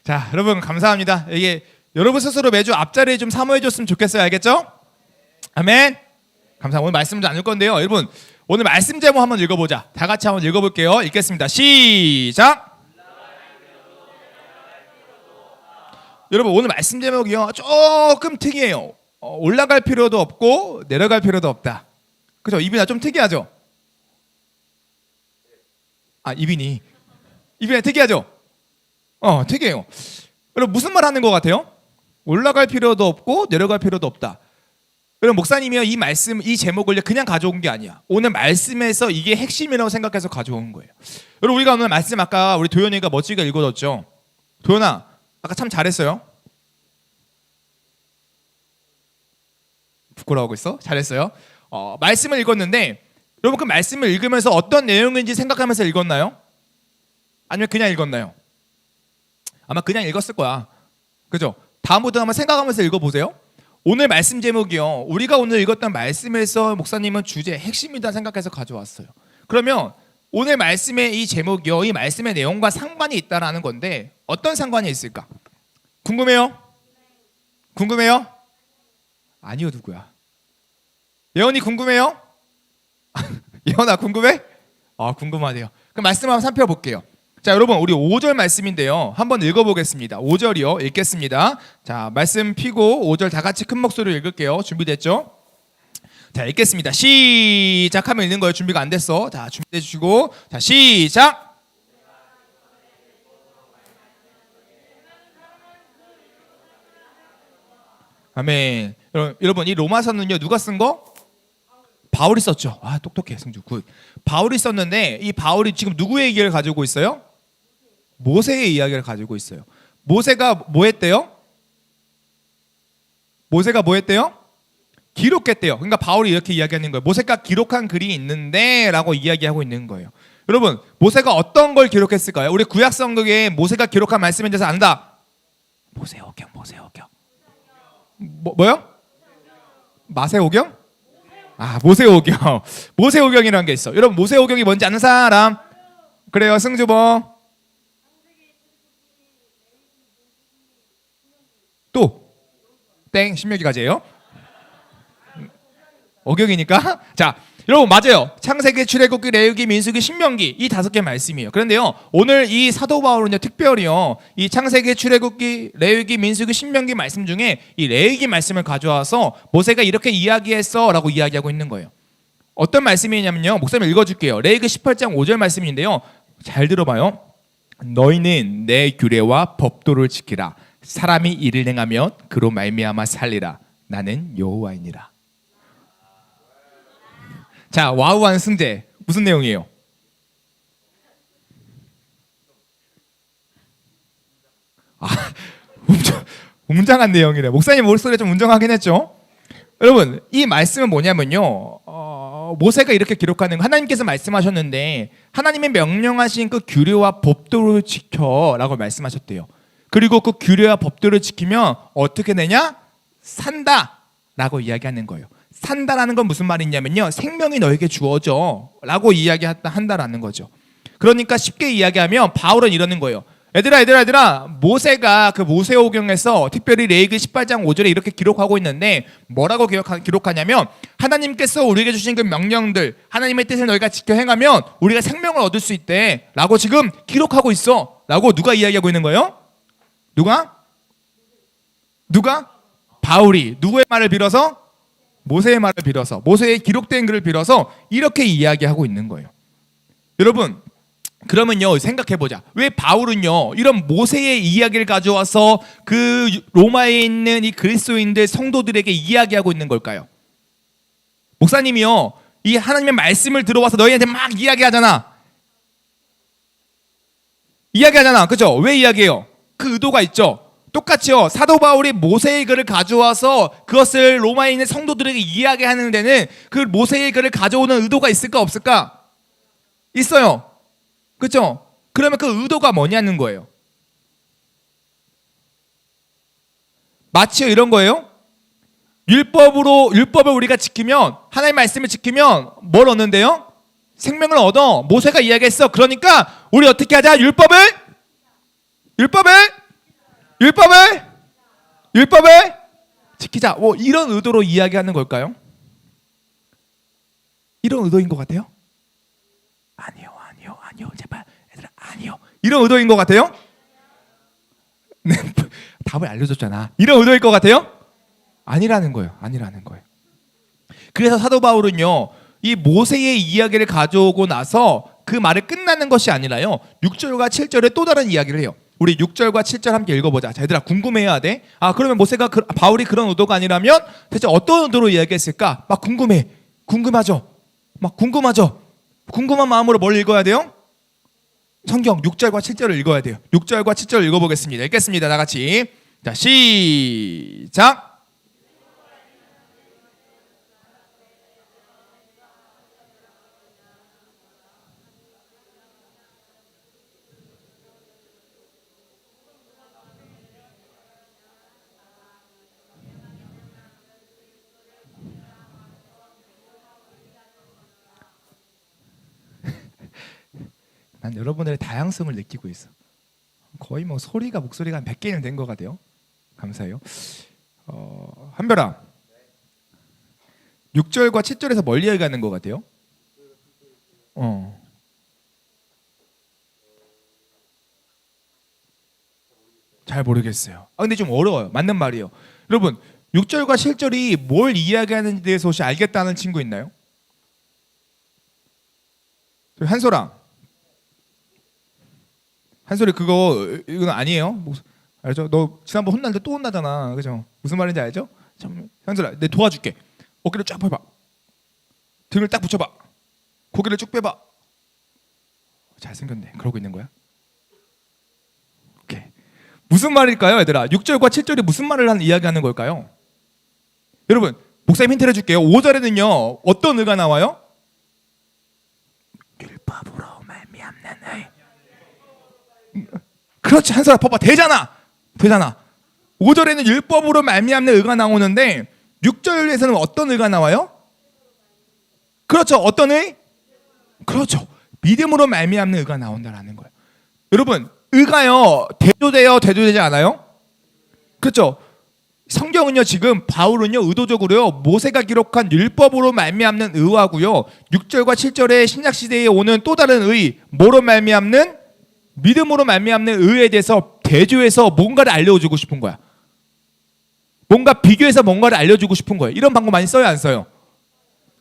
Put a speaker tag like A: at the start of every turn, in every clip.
A: 자, 여러분 감사합니다. 이게 여러분 스스로 매주 앞자리에 좀 사모해 줬으면 좋겠어요. 알겠죠? 아멘. 감사합니다. 오늘 말씀 좀 나눌 건데요. 여러분 오늘 말씀 제목 한번 읽어보자. 다 같이 한번 읽어볼게요. 읽겠습니다. 시작. 여러분 오늘 말씀 제목이요 조금 특이해요. 올라갈 필요도 없고 내려갈 필요도 없다. 그죠? 이빈아 좀 특이하죠? 이빈이 특이하죠? 특이해요. 여러분 무슨 말 하는 것 같아요? 올라갈 필요도 없고 내려갈 필요도 없다. 여러분 목사님이요 이 말씀 이 제목을 그냥 가져온 게 아니야. 오늘 말씀에서 이게 핵심이라고 생각해서 가져온 거예요. 여러분 우리가 오늘 말씀 아까 우리 도현이가 멋지게 읽어줬죠. 도현아 아까 참 잘했어요. 부끄러워하고 있어? 잘했어요. 말씀을 읽었는데 여러분 그 말씀을 읽으면서 어떤 내용인지 생각하면서 읽었나요? 아니면 그냥 읽었나요? 아마 그냥 읽었을 거야. 그죠? 다음부터 한번 생각하면서 읽어보세요. 오늘 말씀 제목이요. 우리가 오늘 읽었던 말씀에서 목사님은 주제 핵심이다 생각해서 가져왔어요. 그러면 오늘 말씀의 이 제목이요. 이 말씀의 내용과 상관이 있다라는 건데 어떤 상관이 있을까? 궁금해요? 궁금해요? 아니요 누구야? 예원이 궁금해요? 예원아 궁금해? 궁금하네요. 그럼 말씀 한번 살펴볼게요. 자 여러분 우리 5절 말씀인데요. 한번 읽어보겠습니다. 5절이요. 읽겠습니다. 자 말씀 피고 5절 다 같이 큰 목소리로 읽을게요. 준비됐죠? 자 읽겠습니다. 시작하면 읽는 거예요. 준비가 안 됐어. 자 준비해 주시고 자 시작. 아멘. 여러분 이 로마서는요 누가 쓴 거? 바울이 썼죠. 똑똑해 승주 굿. 바울이 썼는데 이 바울이 지금 누구의 얘기를 가지고 있어요? 모세의 이야기를 가지고 있어요. 모세가 뭐 했대요? 모세가 뭐 했대요? 기록했대요. 그러니까 바울이 이렇게 이야기하는 거예요. 모세가 기록한 글이 있는데 라고 이야기하고 있는 거예요. 여러분 모세가 어떤 걸 기록했을까요? 우리 구약성경에 모세가 기록한 말씀에 대해서 안다. 모세오경 뭐요? 마세오경? 모세오경. 모세오경이라는 게 있어. 여러분 모세오경이 뭔지 아는 사람? 그래요 승주 뭐? 또 땡 신명기까지예요. 오경이니까 자 여러분 맞아요. 창세기, 출애굽기, 레위기, 민수기, 신명기 이 5개 말씀이에요. 그런데요 오늘 이 사도 바울은요 특별히요 이 창세기, 출애굽기, 레위기, 민수기, 신명기 말씀 중에 이 레위기 말씀을 가져와서 모세가 이렇게 이야기했어라고 이야기하고 있는 거예요. 어떤 말씀이냐면요 목사님 읽어줄게요. 레위기 18장 5절 말씀인데요 잘 들어봐요. 너희는 내 규례와 법도를 지키라. 사람이 이를 행하면 그로 말미암아 살리라. 나는 여호와이니라. 자 와우한 승재 무슨 내용이에요? 웅장한 내용이래. 목사님 목소리가 좀 웅장하긴 했죠. 여러분 이 말씀은 뭐냐면요 모세가 이렇게 기록하는 하나님께서 말씀하셨는데 하나님의 명령하신 그 규례와 법도를 지켜라고 말씀하셨대요. 그리고 그 규례와 법도를 지키면 어떻게 되냐? 산다라고 이야기하는 거예요. 산다라는 건 무슨 말이냐면요 생명이 너에게 주어져 라고 이야기한다라는 거죠. 그러니까 쉽게 이야기하면 바울은 이러는 거예요. 얘들아 모세가 그 모세오경에서 특별히 레위기 18장 5절에 이렇게 기록하고 있는데 뭐라고 기록하냐면 하나님께서 우리에게 주신 그 명령들 하나님의 뜻을 너희가 지켜 행하면 우리가 생명을 얻을 수 있대 라고 지금 기록하고 있어 라고 누가 이야기하고 있는 거예요? 누가? 바울이 누구의 말을 빌어서? 모세의 말을 빌어서 모세의 기록된 글을 빌어서 이렇게 이야기하고 있는 거예요. 여러분 그러면요 생각해보자. 왜 바울은요 이런 모세의 이야기를 가져와서 그 로마에 있는 이 그리스도인들 성도들에게 이야기하고 있는 걸까요? 목사님이요 이 하나님의 말씀을 들어와서 너희한테 막 이야기하잖아. 그죠? 왜 이야기해요? 그 의도가 있죠. 똑같이요 사도 바울이 모세의 글을 가져와서 그것을 로마에 있는 성도들에게 이야기하는 데는 그 모세의 글을 가져오는 의도가 있을까 없을까? 있어요. 그렇죠? 그러면 그 의도가 뭐냐는 거예요. 마치 이런 거예요. 율법을 우리가 지키면 하나님의 말씀을 지키면 뭘 얻는데요? 생명을 얻어. 모세가 이야기했어. 그러니까 우리 어떻게 하자? 율법을 율법을 율법을 지키자. 뭐 이런 의도로 이야기하는 걸까요? 이런 의도인 것 같아요? 아니요, 아니요, 아니요. 제발 얘들아, 아니요. 이런 의도인 것 같아요? 네, 답을 알려줬잖아. 이런 의도일 것 같아요? 아니라는 거예요. 아니라는 거예요. 그래서 사도 바울은요, 이 모세의 이야기를 가져오고 나서 그 말을 끝나는 것이 아니라요, 6절과 7절에 또 다른 이야기를 해요. 우리 6절과 7절 함께 읽어보자. 자, 얘들아, 궁금해해야 돼. 그러면 모세가 바울이 그런 의도가 아니라면 대체 어떤 의도로 이야기했을까? 막 궁금하죠. 막 궁금하죠. 궁금한 마음으로 뭘 읽어야 돼요? 성경 6절과 7절을 읽어야 돼요. 6절과 7절을 읽어보겠습니다. 읽겠습니다. 다 같이. 자, 시작. 난 여러분들의 다양성을 느끼고 있어. 거의 뭐 목소리가 한 100개는 된 것 같아요. 감사해요. 한별아, 6절과 7절에서 뭘 이야기하는 것 같아요? 잘 모르겠어요. 근데 좀 어려워요. 맞는 말이에요. 여러분, 6절과 7절이 뭘 이야기하는지 대해서 혹시 알겠다는 친구 있나요? 한솔이 이건 아니에요. 알죠? 너 지난번 혼날 때 또 혼나잖아. 그죠? 무슨 말인지 알죠? 한솔아, 내 도와줄게. 어깨를 쫙 펴봐. 등을 딱 붙여봐. 고개를 쭉 빼봐. 잘생겼네. 그러고 있는 거야? 오케이. 무슨 말일까요, 얘들아? 6절과 7절이 무슨 말을 이야기하는 걸까요? 여러분, 목사님 힌트를 줄게요. 5절에는요, 어떤 의가 나와요? 율법으로 말미암는 의. 그렇지. 한솔아, 봐봐. 되잖아. 5절에는 율법으로 말미암는 의가 나오는데 6절에서는 어떤 의가 나와요? 그렇죠. 어떤 의? 그렇죠. 믿음으로 말미암는 의가 나온다라는 거예요. 여러분, 의가요, 대조되지 않아요? 그렇죠. 성경은요, 지금 바울은요, 의도적으로요, 모세가 기록한 율법으로 말미암는 의하고요, 6절과 7절의 신약 시대에 오는 또 다른 의, 뭐로 말미암는? 믿음으로 말미암는 의에 대해서 대조해서 뭔가를 알려주고 싶은 거야. 뭔가 비교해서 뭔가를 알려주고 싶은 거예요. 이런 방법 많이 써요, 안 써요?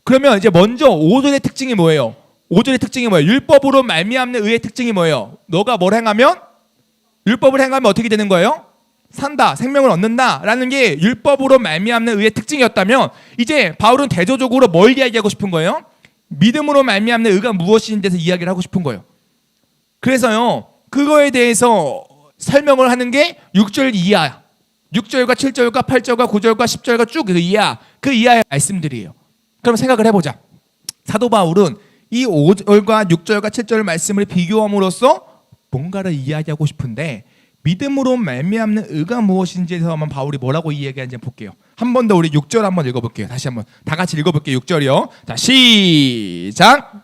A: 그러면 이제 먼저 5절의 특징이 뭐예요? 5절의 특징이 뭐예요? 율법으로 말미암는 의의 특징이 뭐예요? 너가 뭘 행하면? 율법을 행하면 어떻게 되는 거예요? 산다, 생명을 얻는다 라는 게 율법으로 말미암는 의의 특징이었다면, 이제 바울은 대조적으로 뭘 이야기하고 싶은 거예요? 믿음으로 말미암는 의가 무엇인지 대해서 이야기를 하고 싶은 거예요. 그래서요, 그거에 대해서 설명을 하는 게 6절 이하, 6절과 7절과 8절과 9절과 10절과 쭉 그 이하의 말씀들이에요. 그럼 생각을 해보자. 사도 바울은 이 5절과 6절과 7절 말씀을 비교함으로써 뭔가를 이야기하고 싶은데, 믿음으로 말미암는 의가 무엇인지에 대해서 한번 바울이 뭐라고 이야기하는지 볼게요. 한 번 더 우리 6절 한번 읽어볼게요. 다시 한번 다 같이 읽어볼게요. 6절이요. 자, 시작.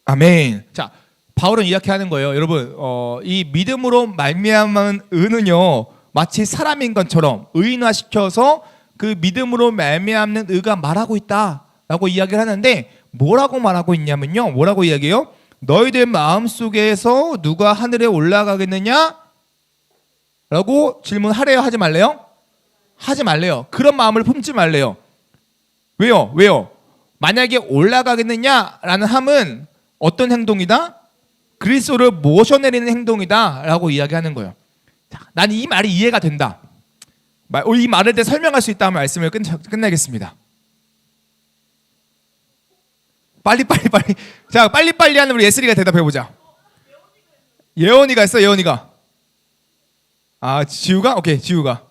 A: 아멘. 자, 바울은 이렇게 하는 거예요. 여러분, 이 믿음으로 말미암은 의는요, 마치 사람인 것처럼 의인화시켜서 그 믿음으로 말미암는 의가 말하고 있다라고 이야기를 하는데, 뭐라고 말하고 있냐면요, 뭐라고 이야기해요? 너희들 마음속에서 누가 하늘에 올라가겠느냐? 라고 질문하래요? 하지 말래요? 하지 말래요. 그런 마음을 품지 말래요. 왜요? 만약에 올라가겠느냐라는 함은 어떤 행동이다? 그리스도를 모셔내리는 행동이다 라고 이야기하는 거예요. 자, 난 이 말이 이해가 된다. 이 말에 대해 설명할 수 있다는 말씀을 끝내겠습니다. 빨리. 자, 빨리 하는 우리 예슬이가 대답해보자. 예원이가 있어. 예원이가. 지우가? 오케이, 지우가.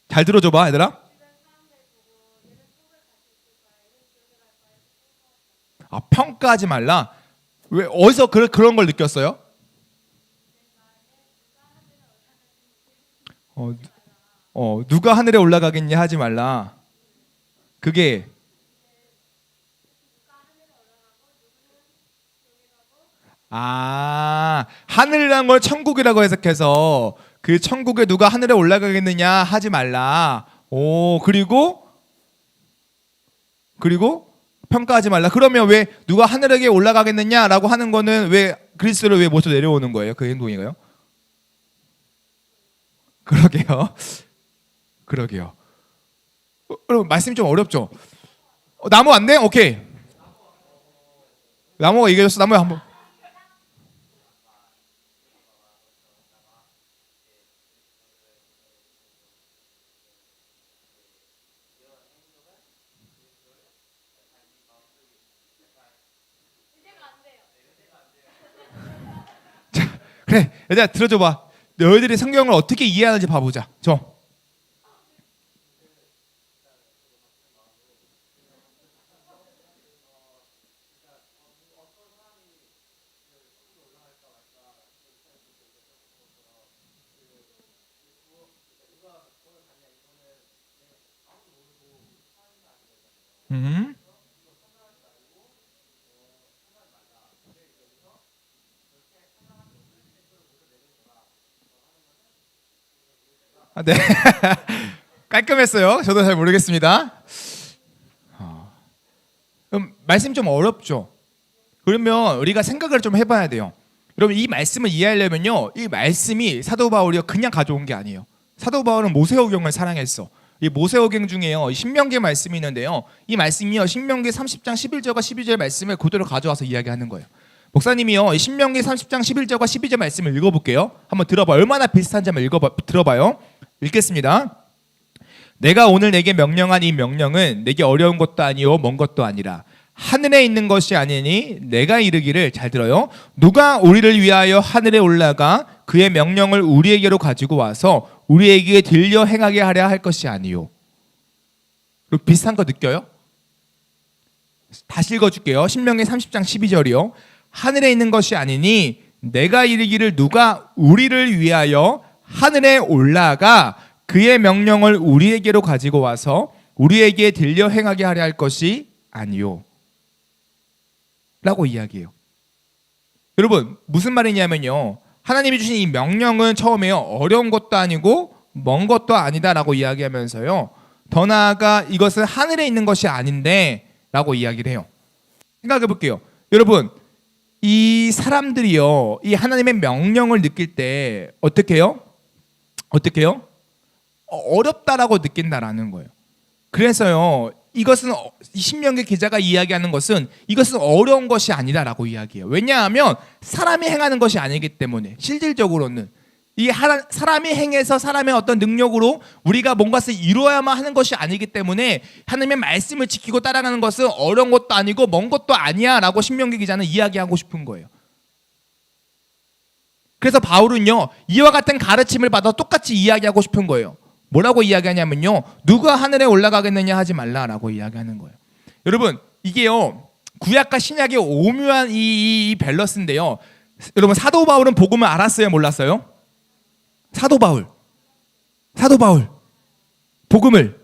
A: 잘 들어줘봐, 얘들아. 평가하지 말라. 왜, 어디서 그런 걸 느꼈어요? 누가 하늘에 올라가겠냐 하지 말라. 그게 하늘이란 걸 천국이라고 해석해서 그 천국에 누가 하늘에 올라가겠느냐 하지 말라. 그리고 평가하지 말라. 그러면 왜 누가 하늘에 올라가겠느냐라고 하는 거는 왜 그리스도를 왜 모셔 내려오는 거예요? 그 행동이가요? 그러게요. 여러분 말씀이 좀 어렵죠? 나무 안 돼? 오케이. 나무가 이겨졌어. 나무에 한번. 그래, 얘들아 들어줘봐. 너희들이 성경을 어떻게 이해하는지 봐보자. 음. 네. 깔끔했어요. 저도 잘 모르겠습니다. 그럼 말씀 좀 어렵죠? 그러면 우리가 생각을 좀 해봐야 돼요. 여러분 이 말씀을 이해하려면요, 이 말씀이 사도 바울이 그냥 가져온 게 아니에요. 사도 바울은 모세오경을 사랑했어. 이 모세오경 중에요 신명기 말씀이 있는데요, 이 말씀이요 신명기 30장 11절과 12절 말씀을 그대로 가져와서 이야기하는 거예요. 목사님이요 신명기 30장 11절과 12절 말씀을 읽어볼게요. 한번 들어봐. 얼마나 비슷한지 한번 들어봐요. 읽겠습니다. 내가 오늘 내게 명령한 이 명령은 내게 어려운 것도 아니요 먼 것도 아니라 하늘에 있는 것이 아니니 내가 이르기를, 잘 들어요, 누가 우리를 위하여 하늘에 올라가 그의 명령을 우리에게로 가지고 와서 우리에게 들려 행하게 하려 할 것이 아니요. 비슷한 거 느껴요? 다시 읽어줄게요. 신명기 30장 12절이요. 하늘에 있는 것이 아니니 내가 이르기를 누가 우리를 위하여 하늘에 올라가 그의 명령을 우리에게로 가지고 와서 우리에게 들려 행하게 하려 할 것이 아니요 라고 이야기해요. 여러분 무슨 말이냐면요, 하나님이 주신 이 명령은 처음에요 어려운 것도 아니고 먼 것도 아니다 라고 이야기하면서요, 더 나아가 이것은 하늘에 있는 것이 아닌데 라고 이야기를 해요. 생각해 볼게요. 여러분 이 사람들이요 이 하나님의 명령을 느낄 때 어떻게 해요? 어렵다라고 느낀다라는 거예요. 그래서요 이것은 신명기 기자가 이야기하는 것은 이것은 어려운 것이 아니다라고 이야기해요. 왜냐하면 사람이 행하는 것이 아니기 때문에, 실질적으로는 이 사람이 행해서 사람의 어떤 능력으로 우리가 뭔가를 이루어야만 하는 것이 아니기 때문에 하나님의 말씀을 지키고 따라가는 것은 어려운 것도 아니고 먼 것도 아니야 라고 신명기 기자는 이야기하고 싶은 거예요. 그래서 바울은요 이와 같은 가르침을 받아 똑같이 이야기하고 싶은 거예요. 뭐라고 이야기하냐면요, 누가 하늘에 올라가겠느냐 하지 말라라고 이야기하는 거예요. 여러분 이게요 구약과 신약의 오묘한 이 밸런스인데요, 여러분 사도 바울은 복음을 알았어요 몰랐어요? 사도 바울 복음을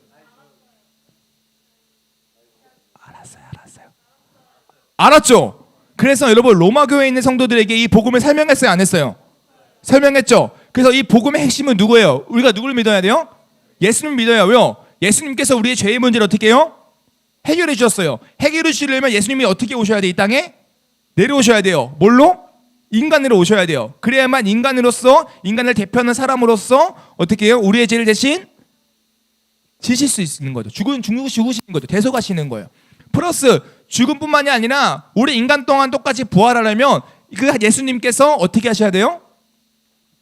A: 알았죠? 그래서 여러분 로마 교회에 있는 성도들에게 이 복음을 설명했어요 안 했어요? 설명했죠? 그래서 이 복음의 핵심은 누구예요? 우리가 누구를 믿어야 돼요? 예수님 믿어야. 왜요? 예수님께서 우리의 죄의 문제를 어떻게 해요? 해결해 주셨어요. 해결해 주시려면 예수님이 어떻게 오셔야 돼? 이 땅에 내려오셔야 돼요. 뭘로? 인간으로 오셔야 돼요. 그래야만 인간으로서, 인간을 대표하는 사람으로서 어떻게 해요? 우리의 죄를 대신 지실 수 있는 거죠. 죽으시는 거죠. 대속하시는 거예요. 플러스 죽음뿐만이 아니라 우리 인간 동안 똑같이 부활하려면 그 예수님께서 어떻게 하셔야 돼요?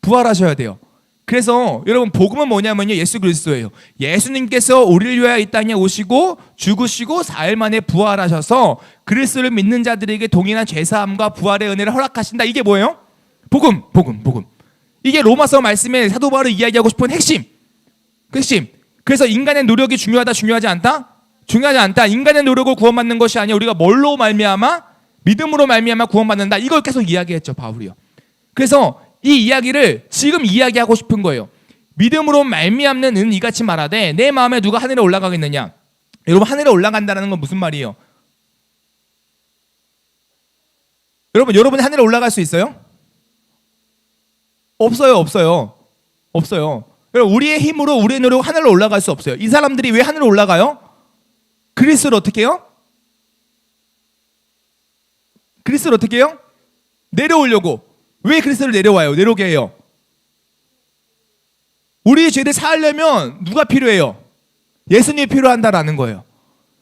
A: 부활하셔야 돼요. 그래서 여러분 복음은 뭐냐면요, 예수 그리스도예요. 예수님께서 우리를 위하여 이 땅에 오시고 죽으시고 4일 만에 부활하셔서 그리스도를 믿는 자들에게 동일한 죄사함과 부활의 은혜를 허락하신다. 이게 뭐예요? 복음. 이게 로마서 말씀에 사도 바울이 이야기하고 싶은 핵심. 그래서 인간의 노력이 중요하지 않다? 중요하지 않다. 인간의 노력을 구원받는 것이 아니라 우리가 뭘로 말미암아? 믿음으로 말미암아 구원받는다. 이걸 계속 이야기했죠 바울이요. 그래서 이 이야기를 지금 이야기하고 싶은 거예요. 믿음으로 말미암는 은 이같이 말하되 내 마음에 누가 하늘에 올라가겠느냐. 여러분, 하늘에 올라간다는 건 무슨 말이에요? 여러분이 하늘에 올라갈 수 있어요? 없어요. 여러분, 우리의 힘으로 우리의 노력으로 하늘로 올라갈 수 없어요. 이 사람들이 왜 하늘로 올라가요? 그리스도를 어떻게 해요? 내려오려고. 왜 그리스도를 내려오게 해요? 우리의 죄를 사하려면 누가 필요해요? 예수님이 필요한다라는 거예요.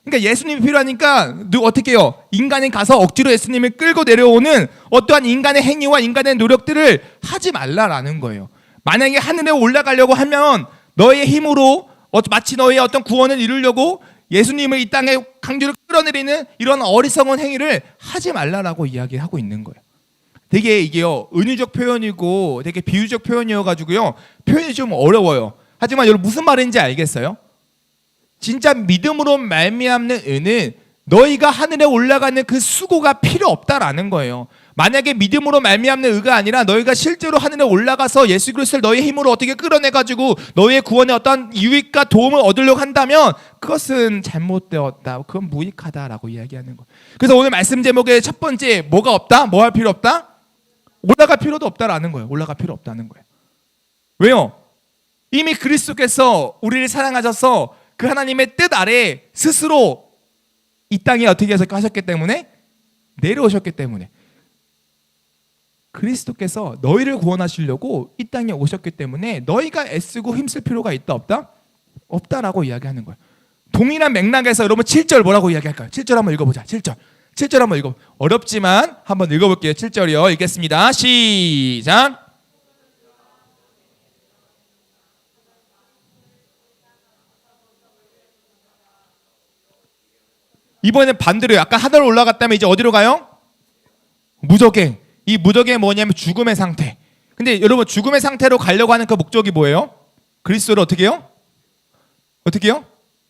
A: 그러니까 예수님이 필요하니까 어떻게 해요? 인간이 가서 억지로 예수님을 끌고 내려오는 어떠한 인간의 행위와 인간의 노력들을 하지 말라라는 거예요. 만약에 하늘에 올라가려고 하면 너의 힘으로 마치 너의 어떤 구원을 이루려고 예수님을 이 땅에 강제로 끌어내리는 이런 어리석은 행위를 하지 말라라고 이야기하고 있는 거예요. 되게 이게요, 은유적 표현이고 되게 비유적 표현이어가지고요, 표현이 좀 어려워요. 하지만 여러분 무슨 말인지 알겠어요? 진짜 믿음으로 말미암는 은은 너희가 하늘에 올라가는 그 수고가 필요 없다라는 거예요. 만약에 믿음으로 말미암는 의가 아니라 너희가 실제로 하늘에 올라가서 예수 그리스도를 너희의 힘으로 어떻게 끌어내가지고 너희의 구원에 어떤 유익과 도움을 얻으려고 한다면 그것은 잘못되었다, 그건 무익하다라고 이야기하는 거예요. 그래서 오늘 말씀 제목의 첫 번째, 뭐가 없다? 뭐 할 필요 없다? 올라갈 필요도 없다라는 거예요. 올라갈 필요 없다는 거예요. 왜요? 이미 그리스도께서 우리를 사랑하셔서 그 하나님의 뜻 아래 스스로 이 땅에 어떻게 해서 하셨기 때문에, 내려오셨기 때문에, 그리스도께서 너희를 구원하시려고 이 땅에 오셨기 때문에 너희가 애쓰고 힘쓸 필요가 있다 없다? 없다라고 이야기하는 거예요. 동일한 맥락에서 여러분 7절 뭐라고 이야기할까요? 7절 한번 읽어보자. 7절 한번 읽어. 어렵지만 한번 읽어볼게요. 7절이요. 읽겠습니다. 시작. 이번엔 반대로 약간 하늘로 올라갔다면 이제 어디로 가요? 무적행. 이 무적행이 뭐냐면 죽음의 상태. 근데 여러분, 죽음의 상태로 가려고 하는 그 목적이 뭐예요? 그리스도를 어떻게 해요?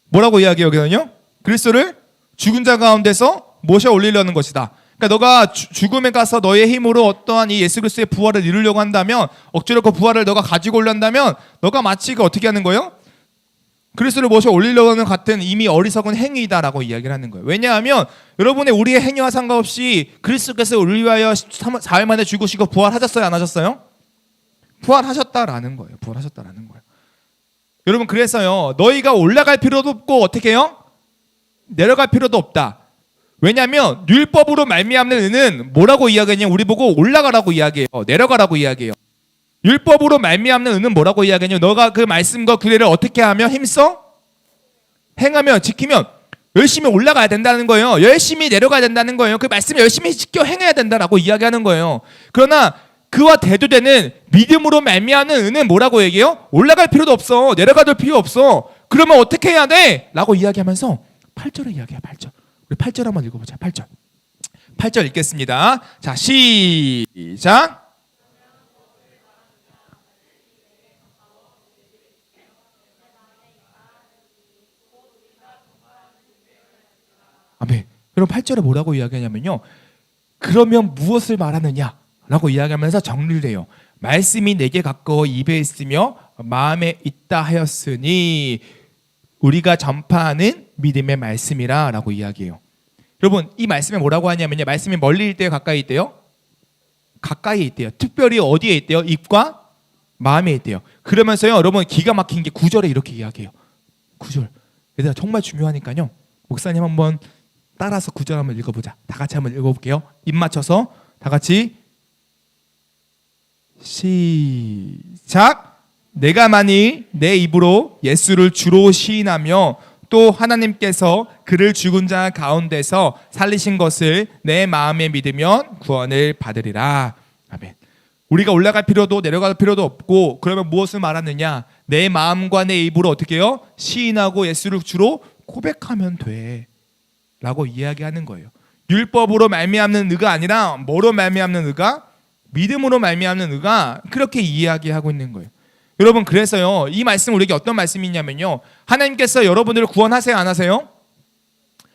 A: 뭐라고 이야기해요? 여기는요? 그리스도를 죽은 자 가운데서 모셔 올리려는 것이다. 그러니까 너가 죽음에 가서 너의 힘으로 어떠한 이 예수 그리스도의 부활을 이루려고 한다면, 억지로 그 부활을 너가 가지고 올란다면 너가 마치 그 어떻게 하는 거예요? 그리스도를 모셔 올리려는 같은 이미 어리석은 행위다라고 이야기를 하는 거예요. 왜냐하면 여러분의 우리의 행위와 상관없이 그리스도께서 우리 위하여 4일 만에 죽으시고 부활하셨어요, 안 하셨어요? 부활하셨다라는 거예요. 여러분, 그래서요, 너희가 올라갈 필요도 없고 어떻게 해요? 내려갈 필요도 없다. 왜냐하면 율법으로 말미암는 은은 뭐라고 이야기하냐면 우리 보고 올라가라고 이야기해요. 내려가라고 이야기해요. 율법으로 말미암는 은은 뭐라고 이야기하냐면 너가 그 말씀과 규례를 어떻게 하면, 힘써 행하면, 지키면 열심히 올라가야 된다는 거예요. 열심히 내려가야 된다는 거예요. 그 말씀을 열심히 지켜 행해야 된다라고 이야기하는 거예요. 그러나 그와 대조되는 믿음으로 말미암는 은은 뭐라고 얘기해요? 올라갈 필요도 없어. 내려가도 필요 없어. 그러면 어떻게 해야 돼? 라고 이야기하면서 8절에 이야기해요. 8절. 우리 8절 한번 읽어보자. 8절 읽겠습니다. 자, 시작. 아멘. 그럼 8절에 뭐라고 이야기하냐면요, 그러면 무엇을 말하느냐 라고 이야기하면서 정리를 해요. 말씀이 내게 가까워 입에 있으며 마음에 있다 하였으니 우리가 전파하는 믿음의 말씀이라 라고 이야기해요. 여러분, 이 말씀에 뭐라고 하냐면요, 말씀이 멀리 있대요, 가까이 있대요? 가까이 있대요. 특별히 어디에 있대요? 입과 마음에 있대요. 그러면서요, 여러분, 기가 막힌 게 9절에 이렇게 이야기해요. 9절. 얘들아, 정말 중요하니까요, 목사님 한번 따라서 9절 한번 읽어보자. 다 같이 한번 읽어볼게요. 입 맞춰서 다 같이 시작. 내가 만일 내 입으로 예수를 주로 시인하며 또 하나님께서 그를 죽은 자 가운데서 살리신 것을 내 마음에 믿으면 구원을 받으리라. 아멘. 우리가 올라갈 필요도 내려갈 필요도 없고, 그러면 무엇을 말하느냐? 내 마음과 내 입으로 어떻게 해요? 시인하고 예수를 주로 고백하면 돼 라고 이야기하는 거예요. 율법으로 말미암는 의가 아니라 뭐로 말미암는 의가? 믿음으로 말미암는 의가, 그렇게 이야기하고 있는 거예요. 여러분, 그래서요, 이 말씀 우리에게 어떤 말씀이냐면요, 하나님께서 여러분들을 구원하세요, 안 하세요?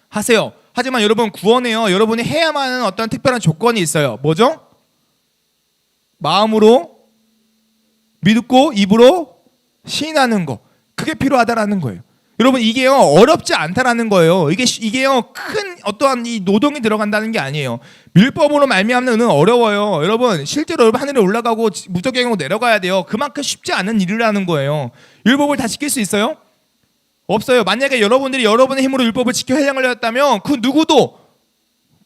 A: 하세요. 하지만 여러분, 구원해요, 여러분이 해야만 하는 어떤 특별한 조건이 있어요. 뭐죠? 마음으로 믿고 입으로 시인하는 거, 그게 필요하다라는 거예요. 여러분 이게요 어렵지 않다라는 거예요. 이게요 큰 어떠한 이 노동이 들어간다는 게 아니에요. 율법으로 말미암는 은은 어려워요. 여러분 실제로 여러분 하늘에 올라가고 무적행하고 내려가야 돼요. 그만큼 쉽지 않은 일이라는 거예요. 율법을 다 지킬 수 있어요? 없어요. 만약에 여러분들이 여러분의 힘으로 율법을 지켜 헬령을 하였다면 그 누구도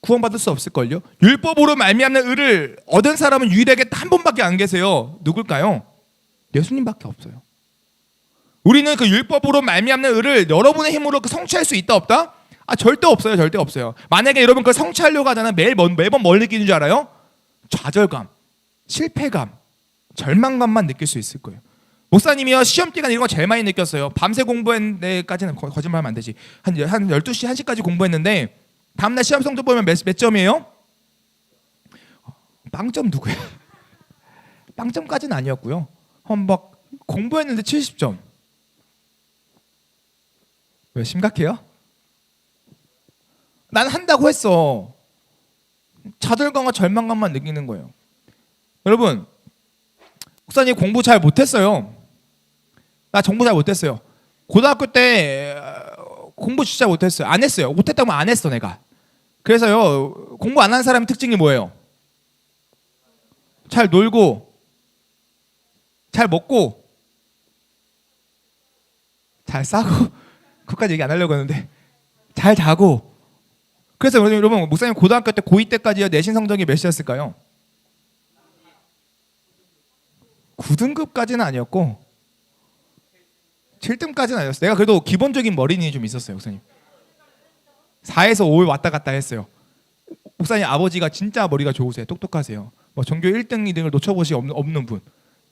A: 구원받을 수 없을걸요. 율법으로 말미암는 의를 얻은 사람은 유일하게 한 분밖에 안 계세요. 누굴까요? 예수님밖에 없어요. 우리는 그 율법으로 말미암는 의를 여러분의 힘으로 성취할 수 있다 없다? 절대 없어요. 절대 없어요. 만약에 여러분 그걸 성취하려고 하잖아요. 매번 뭘 느끼는 줄 알아요? 좌절감, 실패감, 절망감만 느낄 수 있을 거예요. 목사님이요 시험 기간 이런 거 제일 많이 느꼈어요. 밤새 공부했는데까지는 거짓말하면 안 되지. 한 12시 1시까지 공부했는데 다음날 시험 성적 보면 몇 점이에요? 빵점 누구야? 빵점까지는 아니었고요. 막 공부했는데 70점. 왜 심각해요? 난 한다고 했어. 좌절감과 절망감만 느끼는 거예요. 여러분, 목사님 공부 잘 못했어요. 나 공부 잘 못했어요. 고등학교 때 공부 진짜 못했어요. 안 했어요. 못했다면 안 했어 내가. 그래서요 공부 안 하는 사람의 특징이 뭐예요? 잘 놀고, 잘 먹고, 잘 싸고. 그것까지 얘기 안 하려고 했는데 잘 자고. 그래서 여러분 목사님 고등학교 때 고2 때까지 내신 성적이 몇이었을까요? 9등급까지는 아니었고 7등까지는 아니었어요. 내가 그래도 기본적인 머리는 좀 있었어요. 목사님 4에서 5에 왔다 갔다 했어요. 목사님 아버지가 진짜 머리가 좋으세요. 똑똑하세요. 뭐 전교 1등, 2등을 놓쳐보시 없는 분.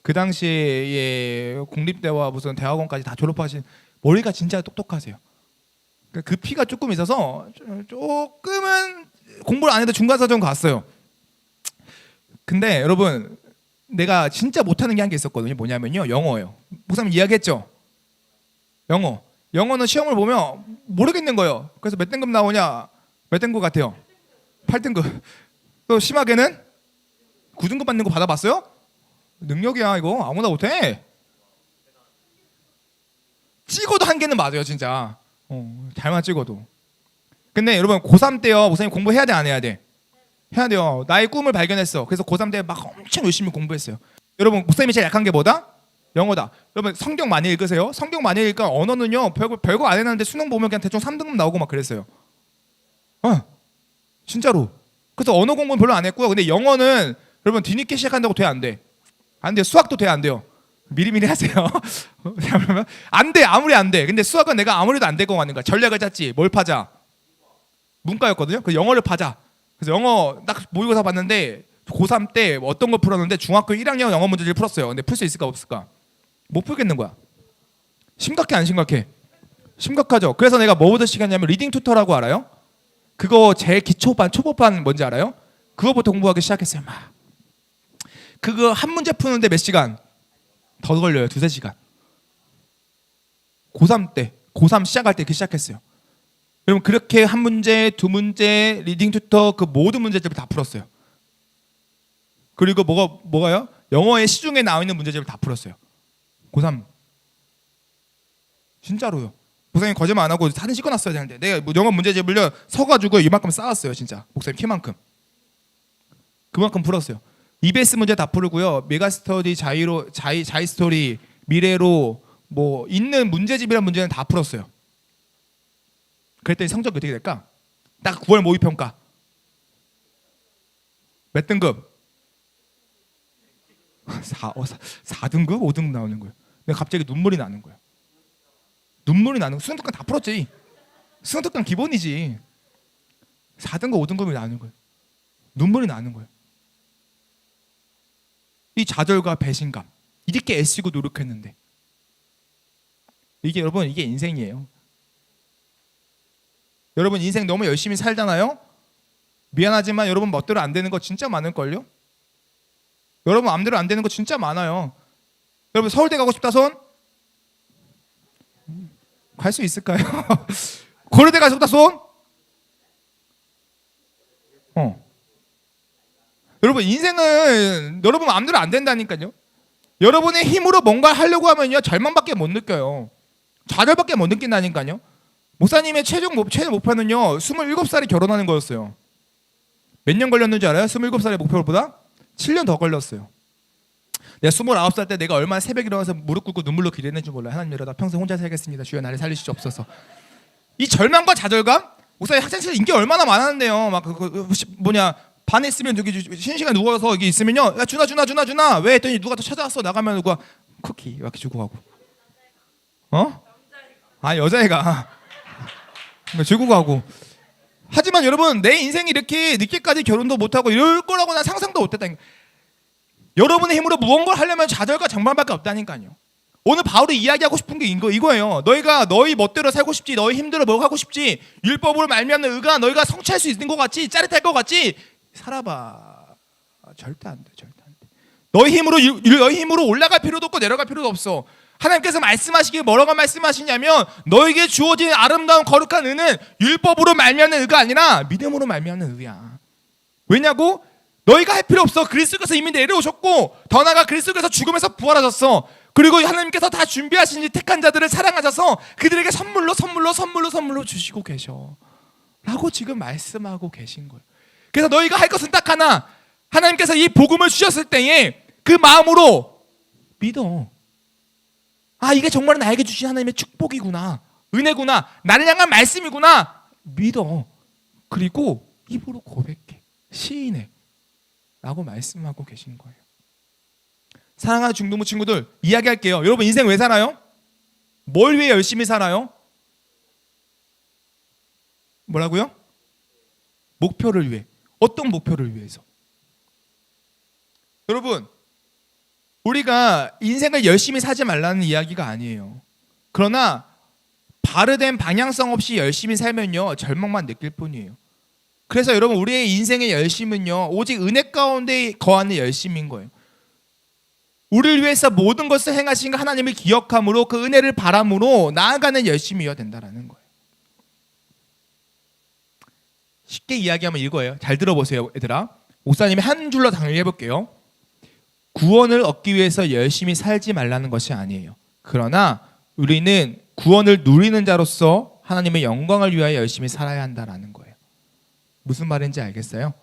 A: 그 당시에 국립대와 무슨 대학원까지 다 졸업하신 머리가 진짜 똑똑하세요. 그 피가 조금 있어서 조금은 공부를 안 해도 중간사정 갔어요. 근데 여러분 내가 진짜 못하는 게 한 게 있었거든요. 뭐냐면요 영어예요. 목사님 이야기했죠. 영어는 시험을 보면 모르겠는 거예요. 그래서 몇 등급 나오냐? 몇 등급 같아요? 8등급. 또 심하게는 9등급 받는 거 받아봤어요? 능력이야 이거. 아무나 못해. 찍어도 한 개는 맞아요 진짜. 잘만 찍어도. 근데 여러분 고3 때요 목사님 공부해야 돼 안 해야 돼? 해야 돼요. 나의 꿈을 발견했어. 그래서 고3 때 막 엄청 열심히 공부했어요. 여러분 목사님이 제일 약한 게 뭐다? 영어다. 여러분 성경 많이 읽으세요. 성경 많이 읽으니까 언어는요 별거 안 했는데 수능 보면 그냥 대충 3등급 나오고 막 그랬어요. 진짜로. 그래서 언어 공부는 별로 안 했고요. 근데 영어는 여러분 뒤늦게 시작한다고 돼 안 돼? 안 돼요. 수학도 돼 안 돼요? 미리미리 하세요. 안 돼. 아무리 안 돼. 근데 수학은 내가 아무래도 안 될 거 같는 거야. 전략을 짰지. 뭘 파자? 문과였거든요. 그 영어를 파자. 그래서 영어 딱 모의고사 봤는데 고3 때 어떤 거 풀었는데 중학교 1학년 영어 문제를 풀었어요. 근데 풀 수 있을까 없을까? 못 풀겠는 거야. 심각해 안 심각해? 심각하죠. 그래서 내가 뭐부터 시작했냐면 리딩 튜터라고 알아요? 그거 제일 기초반 초보반 뭔지 알아요? 그거부터 공부하기 시작했어요. 막 그거 한 문제 푸는데 몇 시간? 더 걸려요. 2-3시간. 고3 때 고3 시작할 때 시작했어요. 여러분 그렇게 한 문제, 두 문제, 리딩 튜터 그 모든 문제집을 다 풀었어요. 그리고 뭐가요? 영어의 시중에 나와 있는 문제집을 다 풀었어요. 고3 진짜로요. 목사님 거짓말 안 하고 사진 찍어놨어야 되는데 내가 영어 문제집을요 서가지고 이만큼 쌓았어요. 진짜 목사님 키만큼. 그만큼 풀었어요. EBS 문제 다 풀고요. 메가스터디, 자이스토리, 미래로 뭐 있는 문제집이란 문제는 다 풀었어요. 그랬더니 성적이 어떻게 될까? 딱 9월 모의평가 몇 등급? 4등급? 5등급 나오는 거예요. 근데 갑자기 눈물이 나는 거예요. 눈물이 나는 거예요. 수능 특강 다 풀었지. 수능 특강 기본이지. 4등급, 5등급이 나는 거예요. 눈물이 나는 거예요. 이 좌절과 배신감 이렇게 애쓰고 노력했는데 이게 여러분 이게 인생이에요. 여러분 인생 너무 열심히 살잖아요. 미안하지만 여러분 멋대로 안 되는 거 진짜 많을걸요. 여러분 마음대로 안 되는 거 진짜 많아요. 여러분 서울대 가고 싶다 손? 갈 수 있을까요? 고려대 가고 싶다 손? 여러분 인생은 여러분 마음대로 안 된다니까요. 여러분의 힘으로 뭔가 하려고 하면요 절망밖에 못 느껴요. 좌절밖에 못 느낀다니까요. 목사님의 최종 목표는요 27살에 결혼하는 거였어요. 몇 년 걸렸는지 알아요? 27살의 목표보다 7년 더 걸렸어요. 내가 29살 때 내가 얼마나 새벽에 일어나서 무릎 꿇고 눈물로 기도했는지 몰라요. 하나님 이러다 평생 혼자 살겠습니다. 주여 나를 살리시옵소서. 이 절망과 좌절감? 목사님 학창시절 인기 얼마나 많았는데요. 막 반에 있으면 저기 쉬는 시간 누워서 여기 있으면요 야 준아 왜 했더니 누가 또 찾아왔어. 나가면 누가 쿠키 이렇게 주고 가고 여자애가 주고 가고. 하지만 여러분 내 인생이 이렇게 늦게까지 결혼도 못하고 이럴 거라고 난 상상도 못했다니까. 여러분의 힘으로 무언가를 하려면 좌절과 장만밖에 없다니까요. 오늘 바울이 이야기하고 싶은 게 이거예요. 너희가 너희 멋대로 살고 싶지, 너희 힘대로 뭐 하고 싶지, 율법으로 말미암는 의가 너희가 성취할 수 있는 것 같지, 짜릿할 것 같지 살아봐. 절대 안 돼. 너희 힘으로 올라갈 필요도 없고 내려갈 필요도 없어. 하나님께서 말씀하시기에 뭐라고 말씀하시냐면 너에게 주어진 아름다운 거룩한 의는 율법으로 말미암는 의가 아니라 믿음으로 말미암는 의야. 왜냐고? 너희가 할 필요 없어. 그리스도께서 이미 내려오셨고 더 나아가 그리스도께서 죽음에서 부활하셨어. 그리고 하나님께서 다 준비하신 이 택한 자들을 사랑하셔서 그들에게 선물로 주시고 계셔 라고 지금 말씀하고 계신 거예요. 그래서 너희가 할 것은 딱 하나. 하나님께서 이 복음을 주셨을 때에 그 마음으로 믿어. 이게 정말 나에게 주신 하나님의 축복이구나, 은혜구나, 나를 향한 말씀이구나 믿어. 그리고 입으로 고백해, 시인해 라고 말씀하고 계신 거예요. 사랑하는 중동부 친구들 이야기할게요. 여러분 인생 왜 살아요? 뭘 위해 열심히 살아요? 뭐라고요? 목표를 위해. 어떤 목표를 위해서? 여러분 우리가 인생을 열심히 사지 말라는 이야기가 아니에요. 그러나 바르된 방향성 없이 열심히 살면요 절망만 느낄 뿐이에요. 그래서 여러분 우리의 인생의 열심은요 오직 은혜 가운데 거하는 열심인 거예요. 우리를 위해서 모든 것을 행하신 하나님을 기억함으로 그 은혜를 바람으로 나아가는 열심이어야 된다는 거예요. 쉽게 이야기하면 이거예요. 잘 들어보세요 얘들아. 목사님이 한 줄로 정리해볼게요. 구원을 얻기 위해서 열심히 살지 말라는 것이 아니에요. 그러나 우리는 구원을 누리는 자로서 하나님의 영광을 위하여 열심히 살아야 한다는 거예요. 무슨 말인지 알겠어요?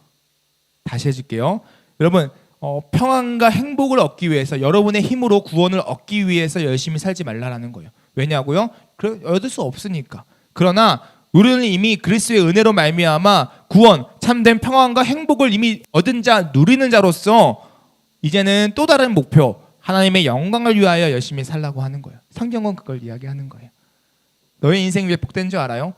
A: 다시 해줄게요. 여러분 평안과 행복을 얻기 위해서 여러분의 힘으로 구원을 얻기 위해서 열심히 살지 말라는 거예요. 왜냐고요? 얻을 수 없으니까. 그러나 우리는 이미 그리스도의 은혜로 말미암아 구원, 참된 평안과 행복을 이미 얻은 자, 누리는 자로서 이제는 또 다른 목표, 하나님의 영광을 위하여 열심히 살라고 하는 거예요. 성경은 그걸 이야기하는 거예요. 너의 인생이 왜 복된 줄 알아요?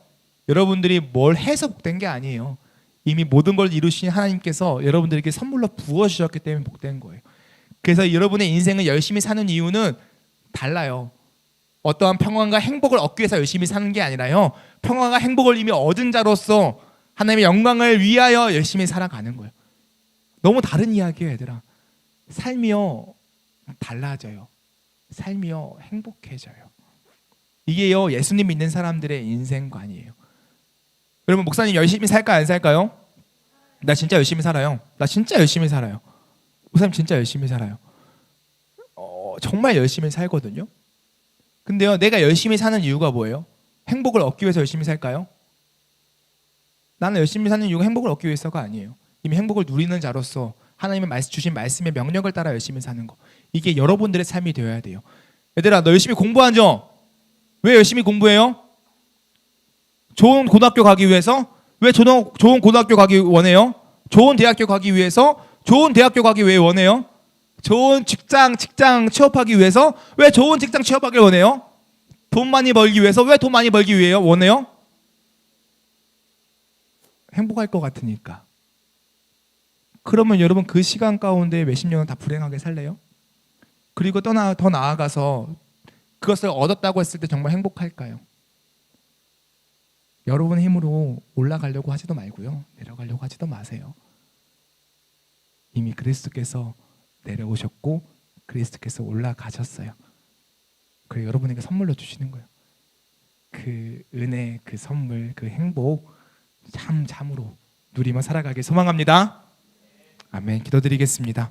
A: 여러분들이 뭘 해서 복된 게 아니에요. 이미 모든 걸 이루신 하나님께서 여러분들에게 선물로 부어주셨기 때문에 복된 거예요. 그래서 여러분의 인생을 열심히 사는 이유는 달라요. 어떠한 평안과 행복을 얻기 위해서 열심히 사는 게 아니라요, 평안과 행복을 이미 얻은 자로서 하나님의 영광을 위하여 열심히 살아가는 거예요. 너무 다른 이야기예요 얘들아. 삶이요 달라져요. 삶이요 행복해져요. 이게요 예수님 믿는 사람들의 인생관이에요. 여러분 목사님 열심히 살까요 안 살까요? 나 진짜 열심히 살아요. 나 진짜 열심히 살아요. 목사님 진짜 열심히 살아요. 정말 열심히 살거든요. 근데요 내가 열심히 사는 이유가 뭐예요? 행복을 얻기 위해서 열심히 살까요? 나는 열심히 사는 이유가 행복을 얻기 위해서가 아니에요. 이미 행복을 누리는 자로서 하나님의 주신 말씀의 명령을 따라 열심히 사는 거. 이게 여러분들의 삶이 되어야 돼요. 얘들아 너 열심히 공부하죠? 왜 열심히 공부해요? 좋은 고등학교 가기 위해서? 왜 좋은 고등학교 가기 원해요? 좋은 대학교 가기 위해서? 좋은 대학교 가기 왜 원해요? 좋은 직장 취업하기 위해서? 왜 좋은 직장 취업하길 원해요? 돈 많이 벌기 위해서? 왜 돈 많이 벌기 위해요? 원해요? 행복할 것 같으니까. 그러면 여러분 그 시간 가운데 몇십 년은 다 불행하게 살래요? 그리고 더 나아가서 그것을 얻었다고 했을 때 정말 행복할까요? 여러분의 힘으로 올라가려고 하지도 말고요, 내려가려고 하지도 마세요. 이미 그리스도께서 내려오셨고 그리스도께서 올라가셨어요. 그리고 여러분에게 선물로 주시는 거예요. 그 은혜, 그 선물, 그 행복 참으로 누리며 살아가길 소망합니다. 아멘. 기도드리겠습니다.